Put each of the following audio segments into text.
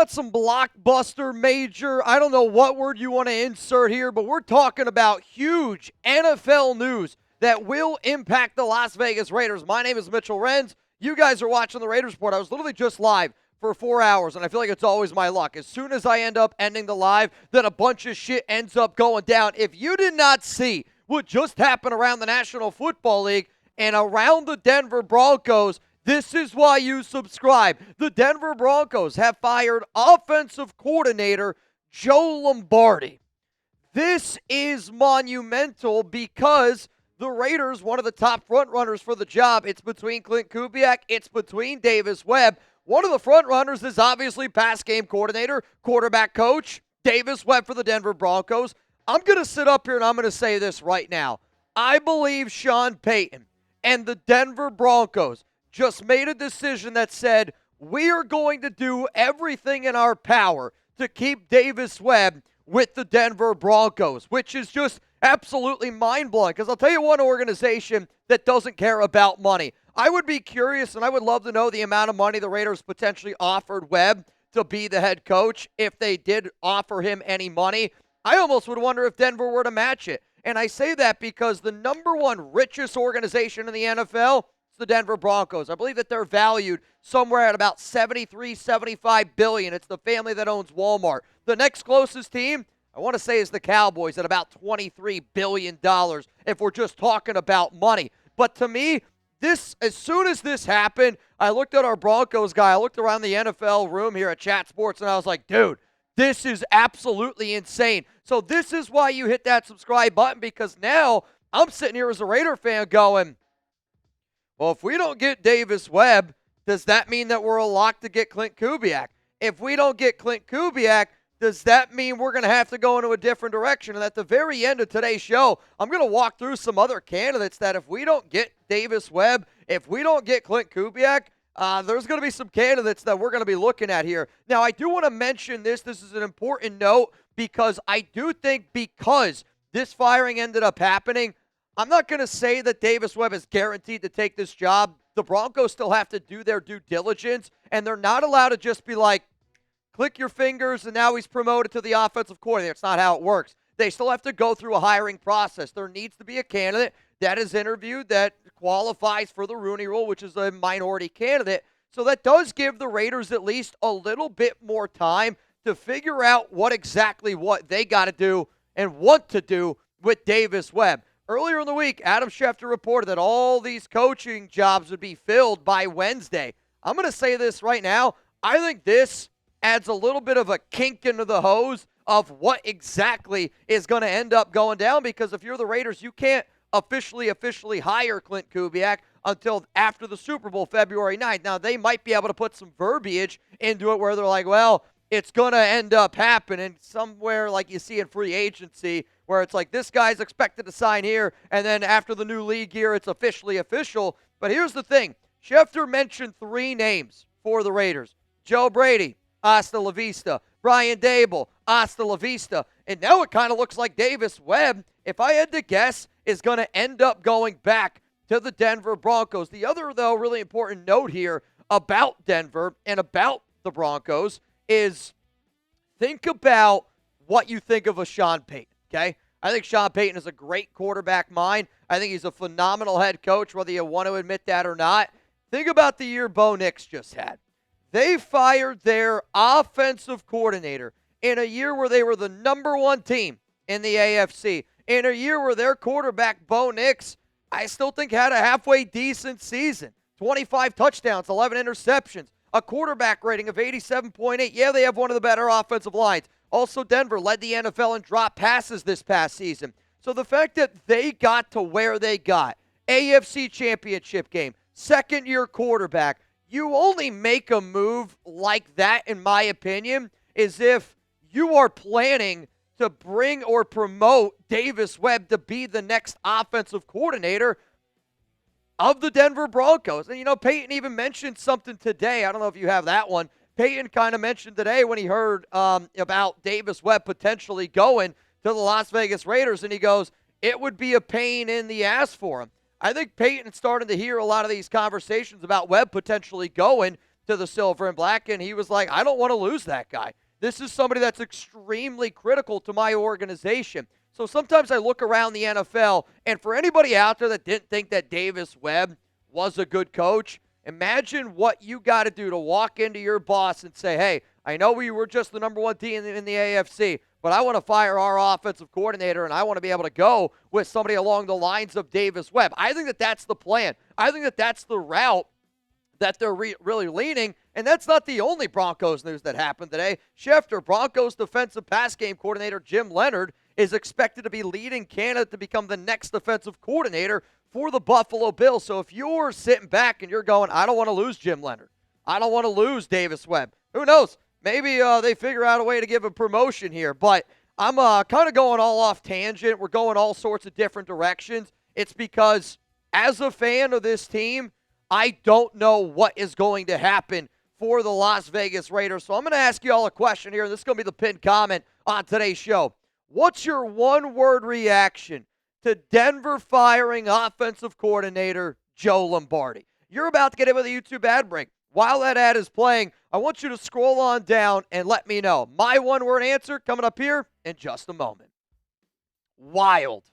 got some blockbuster major. I don't know what word you want to insert here, but we're talking about huge NFL news that will impact the Las Vegas Raiders. My name is Mitchell Renz. You guys are watching the Raiders Report. I was literally just live for 4 hours, and I feel like it's always my luck. As soon as I end up ending the live, then a bunch of shit ends up going down. If you did not see what just happened around the National Football League and around the Denver Broncos, this is why you subscribe. The Denver Broncos have fired offensive coordinator Joe Lombardi. This is monumental because the Raiders, one of the top frontrunners for the job, it's between Klint Kubiak, it's between Davis Webb. One of the frontrunners is obviously pass game coordinator, quarterback coach, Davis Webb for the Denver Broncos. I'm going to sit up here and I'm going to say this right now. I believe Sean Payton and the Denver Broncos just made a decision that said, we are going to do everything in our power to keep Davis Webb with the Denver Broncos, which is just absolutely mind-blowing. Because I'll tell you one organization that doesn't care about money. I would be curious, and I would love to know the amount of money the Raiders potentially offered Webb to be the head coach. If they did offer him any money, I almost would wonder if Denver were to match it. And I say that because the number one richest organization in the NFL, the Denver Broncos. I believe that they're valued somewhere at about $73-75 billion. It's the family that owns Walmart. The next closest team, I want to say, is the Cowboys at about $23 billion if we're just talking about money. But to me, this, as soon as this happened, I looked at our Broncos guy. I looked around the NFL room here at Chat Sports, and I was like, dude, this is absolutely insane. So this is why you hit that subscribe button, because now I'm sitting here as a Raider fan going, well, if we don't get Davis Webb, does that mean that we're a lock to get Klint Kubiak? If we don't get Klint Kubiak, does that mean we're going to have to go into a different direction? And at the very end of today's show, I'm going to walk through some other candidates that if we don't get Davis Webb, if we don't get Klint Kubiak, there's going to be some candidates that we're going to be looking at here. Now, I do want to mention this. This is an important note because I do think because this firing ended up happening, I'm not going to say that Davis Webb is guaranteed to take this job. The Broncos still have to do their due diligence, and they're not allowed to just be like, click your fingers, and now he's promoted to the offensive coordinator. It's not how it works. They still have to go through a hiring process. There needs to be a candidate that is interviewed that qualifies for the Rooney Rule, which is a minority candidate. So that does give the Raiders at least a little bit more time to figure out what they got to do and want to do with Davis Webb. Earlier in the week, Adam Schefter reported that all these coaching jobs would be filled by Wednesday. I'm going to say this right now. I think this adds a little bit of a kink into the hose of what exactly is going to end up going down, because if you're the Raiders, you can't officially hire Klint Kubiak until after the Super Bowl, February 9th. Now, they might be able to put some verbiage into it where they're like, well, it's going to end up happening somewhere like you see in free agency where it's like this guy's expected to sign here, and then after the new league year, it's officially official. But here's the thing. Schefter mentioned 3 names for the Raiders. Joe Brady, hasta la vista. Brian Dable, hasta la vista. And now it kind of looks like Davis Webb, if I had to guess, is going to end up going back to the Denver Broncos. The other, though, really important note here about Denver and about the Broncos is think about what you think of a Sean Payton. Okay, I think Sean Payton is a great quarterback mind. I think he's a phenomenal head coach, whether you want to admit that or not. Think about the year Bo Nix just had. They fired their offensive coordinator in a year where they were the number 1 team in the AFC. In a year where their quarterback, Bo Nix, I still think had a halfway decent season. 25 touchdowns, 11 interceptions, a quarterback rating of 87.8. Yeah, they have one of the better offensive lines. Also, Denver led the NFL in drop passes this past season. So the fact that they got to where they got, AFC Championship game, second-year quarterback, you only make a move like that, in my opinion, is if you are planning to bring or promote Davis Webb to be the next offensive coordinator of the Denver Broncos. And, Peyton even mentioned something today. I don't know if you have that one. Peyton kind of mentioned today when he heard about Davis Webb potentially going to the Las Vegas Raiders, and he goes, it would be a pain in the ass for him. I think Peyton's starting to hear a lot of these conversations about Webb potentially going to the Silver and Black, and he was like, I don't want to lose that guy. This is somebody that's extremely critical to my organization. So sometimes I look around the NFL, and for anybody out there that didn't think that Davis Webb was a good coach, imagine what you got to do to walk into your boss and say, hey, I know we were just the number one team in the AFC, but I want to fire our offensive coordinator, and I want to be able to go with somebody along the lines of Davis Webb. I think that that's the plan. I think that that's the route that they're really leaning, and that's not the only Broncos news that happened today. Schefter, Broncos defensive pass game coordinator Jim Leonhard, is expected to be leading candidate to become the next defensive coordinator for the Buffalo Bills. So if you're sitting back and you're going, I don't want to lose Jim Leonhard, I don't want to lose Davis Webb, who knows? Maybe they figure out a way to give a promotion here. But I'm kind of going all off tangent. We're going all sorts of different directions. It's because as a fan of this team, I don't know what is going to happen for the Las Vegas Raiders. So I'm going to ask you all a question here, and this is going to be the pinned comment on today's show. What's your one-word reaction to Denver firing offensive coordinator Joe Lombardi? You're about to get in with a YouTube ad break. While that ad is playing, I want you to scroll on down and let me know. My one-word answer coming up here in just a moment. Wild.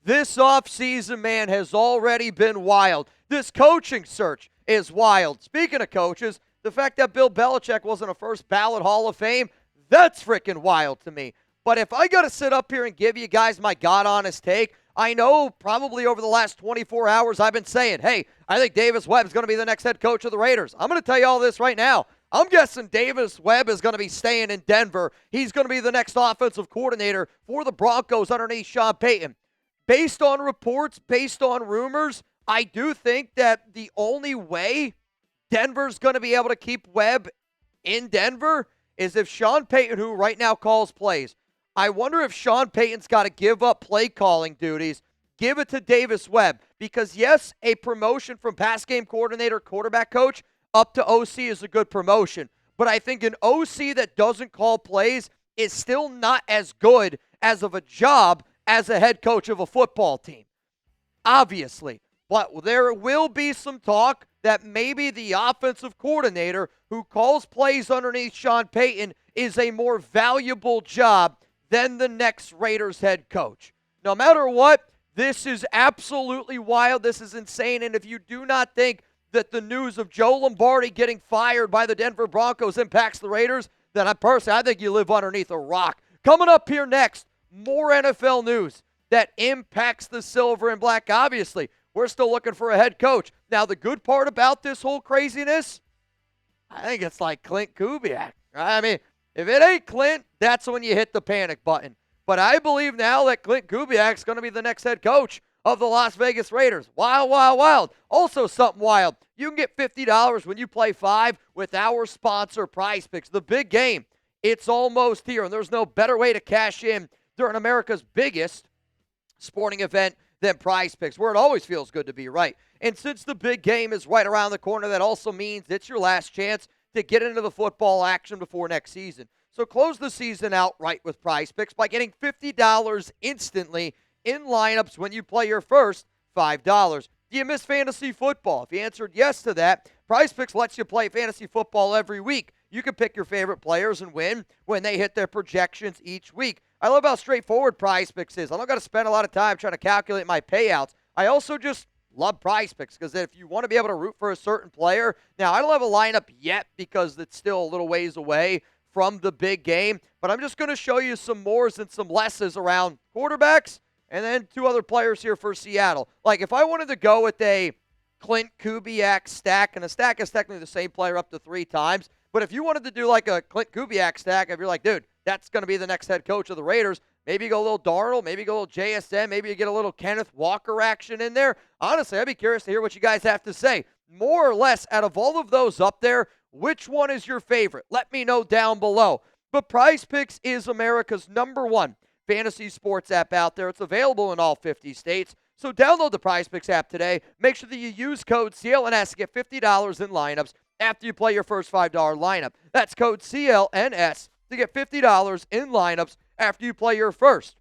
This offseason, man, has already been wild. This coaching search is wild. Speaking of coaches, the fact that Bill Belichick wasn't a first-ballot Hall of Fame, that's freaking wild to me. But if I got to sit up here and give you guys my God-honest take, I know probably over the last 24 hours I've been saying, hey, I think Davis Webb is going to be the next head coach of the Raiders. I'm going to tell you all this right now. I'm guessing Davis Webb is going to be staying in Denver. He's going to be the next offensive coordinator for the Broncos underneath Sean Payton. Based on reports, based on rumors, I do think that the only way Denver's going to be able to keep Webb in Denver is if Sean Payton, who right now calls plays, I wonder if Sean Payton's got to give up play calling duties, give it to Davis Webb. Because, yes, a promotion from pass game coordinator, quarterback coach, up to OC is a good promotion. But I think an OC that doesn't call plays is still not as good as of a job as a head coach of a football team. Obviously. But there will be some talk that maybe the offensive coordinator who calls plays underneath Sean Payton is a more valuable job than the next Raiders head coach. No matter what, this is absolutely wild. This is insane. And if you do not think that the news of Joe Lombardi getting fired by the Denver Broncos impacts the Raiders, then I think you live underneath a rock. Coming up here next, more NFL news that impacts the Silver and Black. Obviously, we're still looking for a head coach. Now, the good part about this whole craziness, I think it's like Klint Kubiak. I mean, if it ain't Klint, that's when you hit the panic button. But I believe now that Klint Kubiak's going to be the next head coach of the Las Vegas Raiders. Wild, wild, wild. Also something wild. You can get $50 when you play 5 with our sponsor, PrizePicks. The big game, it's almost here, and there's no better way to cash in during America's biggest sporting event than PrizePicks, where it always feels good to be right. And since the big game is right around the corner, that also means it's your last chance to get into the football action before next season. So close the season out right with PrizePicks by getting $50 instantly in lineups when you play your first $5. Do you miss fantasy football? If you answered yes to that, PrizePicks lets you play fantasy football every week. You can pick your favorite players and win when they hit their projections each week. I love how straightforward PrizePicks is. I don't got to spend a lot of time trying to calculate my payouts. I also just love PrizePicks because if you want to be able to root for a certain player, now I don't have a lineup yet because it's still a little ways away from the big game, but I'm just going to show you some mores and some lesses around quarterbacks and then 2 other players here for Seattle. Like if I wanted to go with a Klint Kubiak stack, and a stack is technically the same player up to 3 times, but if you wanted to do like a Klint Kubiak stack, if you're like, dude, that's going to be the next head coach of the Raiders, maybe you go a little Darnold, maybe you go a little JSN, maybe you get a little Kenneth Walker action in there. Honestly, I'd be curious to hear what you guys have to say. More or less, out of all of those up there, which one is your favorite? Let me know down below. But PrizePicks is America's #1 fantasy sports app out there. It's available in all 50 states. So download the PrizePicks app today. Make sure that you use code CLNS to get $50 in lineups after you play your first $5 lineup. That's code CLNS to get $50 in lineups after you play your first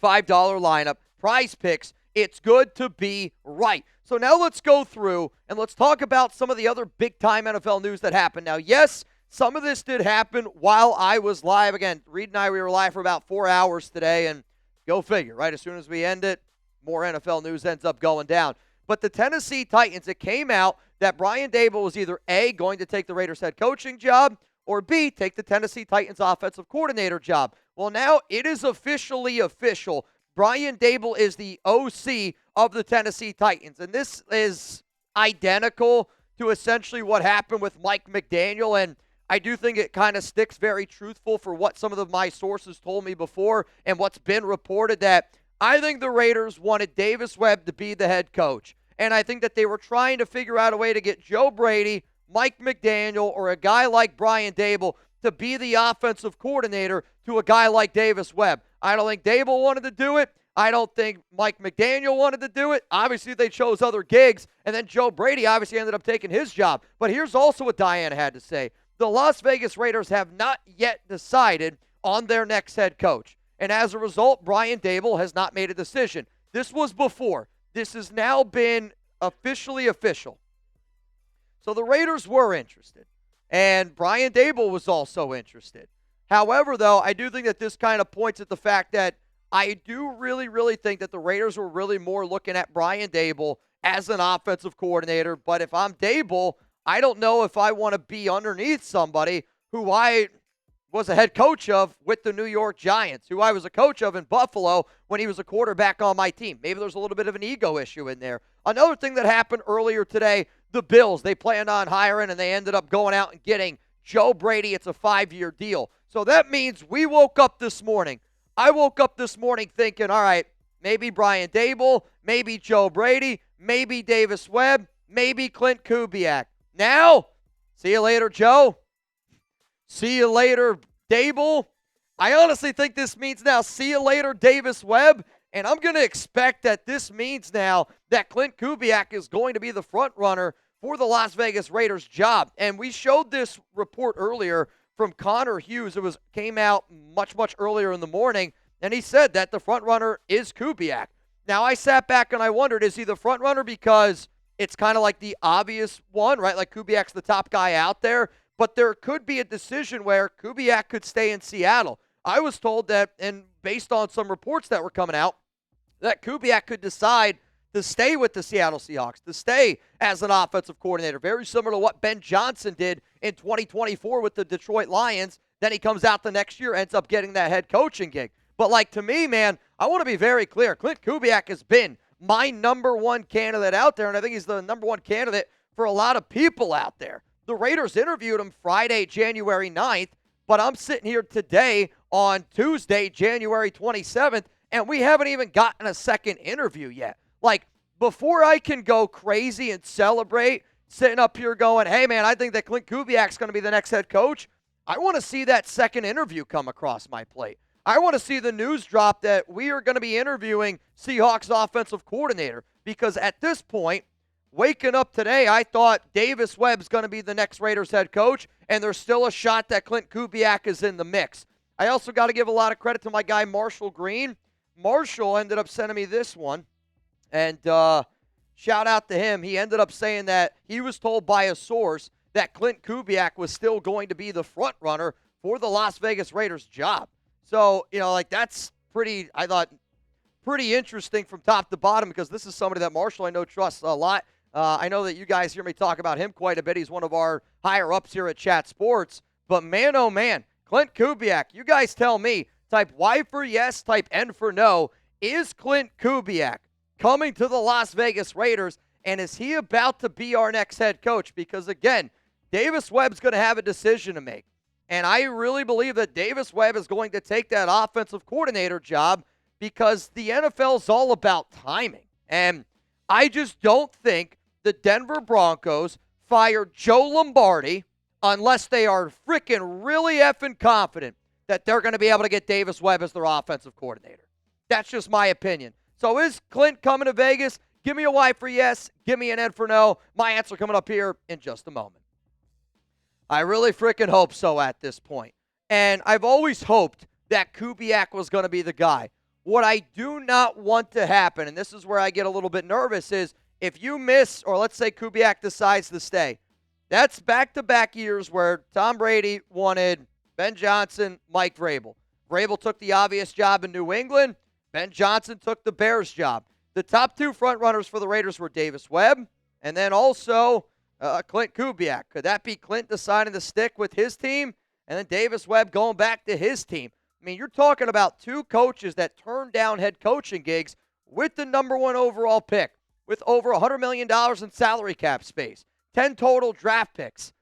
$5 lineup. PrizePicks It's good to be right. So now let's go through and let's talk about some of the other big-time NFL news that happened. Now, yes, some of this did happen while I was live. Again, Reed and I, we were live for about 4 hours today, and go figure, right? As soon as we end it, more NFL news ends up going down. But the Tennessee Titans, it came out that Brian Daboll was either A, going to take the Raiders head coaching job, or B, take the Tennessee Titans offensive coordinator job. Well, now it is officially official. Brian Daboll is the OC of the Tennessee Titans. And this is identical to essentially what happened with Mike McDaniel. And I do think it kind of sticks very truthful for what some of my sources told me before and what's been reported, that I think the Raiders wanted Davis Webb to be the head coach. And I think that they were trying to figure out a way to get Joe Brady, Mike McDaniel, or a guy like Brian Daboll to be the offensive coordinator to a guy like Davis Webb. I don't think Daboll wanted to do it. I don't think Mike McDaniel wanted to do it. Obviously, they chose other gigs, and then Joe Brady obviously ended up taking his job. But here's also what Diana had to say. The Las Vegas Raiders have not yet decided on their next head coach. And as a result, Brian Daboll has not made a decision. This was before. This has now been officially official. So the Raiders were interested, and Brian Daboll was also interested. However, though, I do think that this kind of points at the fact that I do really, really think that the Raiders were really more looking at Brian Daboll as an offensive coordinator. But if I'm Daboll, I don't know if I want to be underneath somebody who I was a head coach of with the New York Giants, who I was a coach of in Buffalo when he was a quarterback on my team. Maybe there's a little bit of an ego issue in there. Another thing that happened earlier today, the Bills, they planned on hiring and they ended up going out and getting Joe Brady. It's a 5-year deal. So that means we woke up this morning. I woke up this morning thinking, all right, maybe Brian Daboll, maybe Joe Brady, maybe Davis Webb, maybe Klint Kubiak. Now, see you later, Joe. See you later, Daboll. I honestly think this means now, see you later, Davis Webb. And I'm going to expect that this means now that Klint Kubiak is going to be the front runner for the Las Vegas Raiders job. And we showed this report earlier from Connor Hughes. It came out much earlier in the morning, and he said that the front runner is Kubiak. Now, I sat back and I wondered, is he the front runner because it's kind of like the obvious one, right? Like Kubiak's the top guy out there, but there could be a decision where Kubiak could stay in Seattle. I was told that, and based on some reports that were coming out, that Kubiak could decide to stay with the Seattle Seahawks, to stay as an offensive coordinator, very similar to what Ben Johnson did in 2024 with the Detroit Lions. Then he comes out the next year, ends up getting that head coaching gig. But like to me, man, I want to be very clear. Klint Kubiak has been my number one candidate out there, and I think he's the number one candidate for a lot of people out there. The Raiders interviewed him Friday, January 9th, but I'm sitting here today on Tuesday, January 27th, and we haven't even gotten a second interview yet. Like, before I can go crazy and celebrate, sitting up here going, hey, man, I think that Klint Kubiak's going to be the next head coach, I want to see that second interview come across my plate. I want to see the news drop that we are going to be interviewing Seahawks offensive coordinator, because at this point, waking up today, I thought Davis Webb's going to be the next Raiders head coach, and there's still a shot that Klint Kubiak is in the mix. I also got to give a lot of credit to my guy Marshall Green. Marshall ended up sending me this one, and shout out to him. He ended up saying that he was told by a source that Klint Kubiak was still going to be the front runner for the Las Vegas Raiders job. So, that's I thought, pretty interesting from top to bottom, because this is somebody that Marshall I know trusts a lot. I know that you guys hear me talk about him quite a bit. He's one of our higher-ups here at Chat Sports. But man, oh man, Klint Kubiak, you guys tell me, type Y for yes, type N for no. Is Klint Kubiak coming to the Las Vegas Raiders, and is he about to be our next head coach? Because, again, Davis Webb's going to have a decision to make. And I really believe that Davis Webb is going to take that offensive coordinator job, because the NFL is all about timing. And I just don't think the Denver Broncos fire Joe Lombardi unless they are freaking really effing confident that they're going to be able to get Davis Webb as their offensive coordinator. That's just my opinion. So is Klint coming to Vegas? Give me a Y for yes. Give me an N for no. My answer coming up here in just a moment. I really freaking hope so at this point. And I've always hoped that Kubiak was going to be the guy. What I do not want to happen, and this is where I get a little bit nervous, is if you miss, or let's say Kubiak decides to stay, that's back-to-back years where Tom Brady wanted Ben Johnson, Mike Vrabel. Vrabel took the obvious job in New England. Ben Johnson took the Bears job. The top two frontrunners for the Raiders were Davis Webb and then also Klint Kubiak. Could that be Klint deciding to stick with his team and then Davis Webb going back to his team? I mean, you're talking about two coaches that turned down head coaching gigs with the number one overall pick, with over $100 million in salary cap space, 10 total draft picks.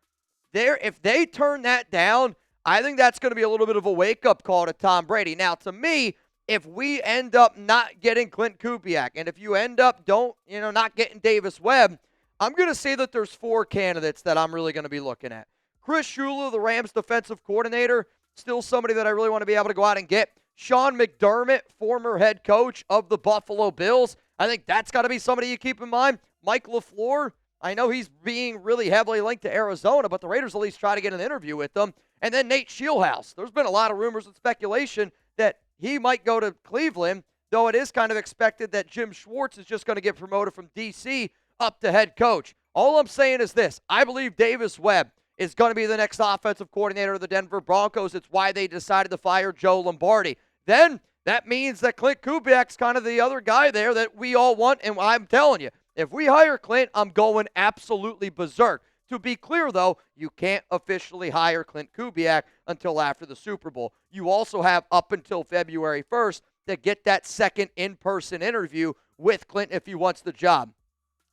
If they turn that down, I think that's going to be a little bit of a wake-up call to Tom Brady. Now, to me, if we end up not getting Klint Kubiak, and if you end up not getting Davis Webb, I'm going to say that there's four candidates that I'm really going to be looking at. Chris Shula, the Rams defensive coordinator, still somebody that I really want to be able to go out and get. Sean McDermott, former head coach of the Buffalo Bills. I think that's got to be somebody you keep in mind. Mike LaFleur, I know he's being really heavily linked to Arizona, but the Raiders at least try to get an interview with them. And then Nate Scheelhaase. There's been a lot of rumors and speculation that he might go to Cleveland, though it is kind of expected that Jim Schwartz is just going to get promoted from D.C. up to head coach. All I'm saying is this. I believe Davis Webb is going to be the next offensive coordinator of the Denver Broncos. It's why they decided to fire Joe Lombardi. Then that means that Klint Kubiak's kind of the other guy there that we all want, and I'm telling you, if we hire Klint, I'm going absolutely berserk. To be clear, though, you can't officially hire Klint Kubiak until after the Super Bowl. You also have up until February 1st to get that second in-person interview with Klint if he wants the job.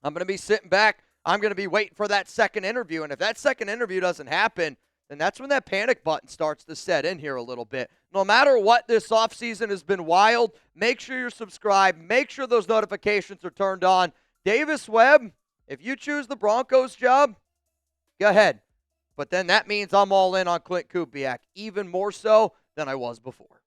I'm going to be sitting back. I'm going to be waiting for that second interview. And if that second interview doesn't happen, then that's when that panic button starts to set in here a little bit. No matter what, this offseason has been wild. Make sure you're subscribed. Make sure those notifications are turned on. Davis Webb, if you choose the Broncos job, go ahead. But then that means I'm all in on Klint Kubiak, even more so than I was before.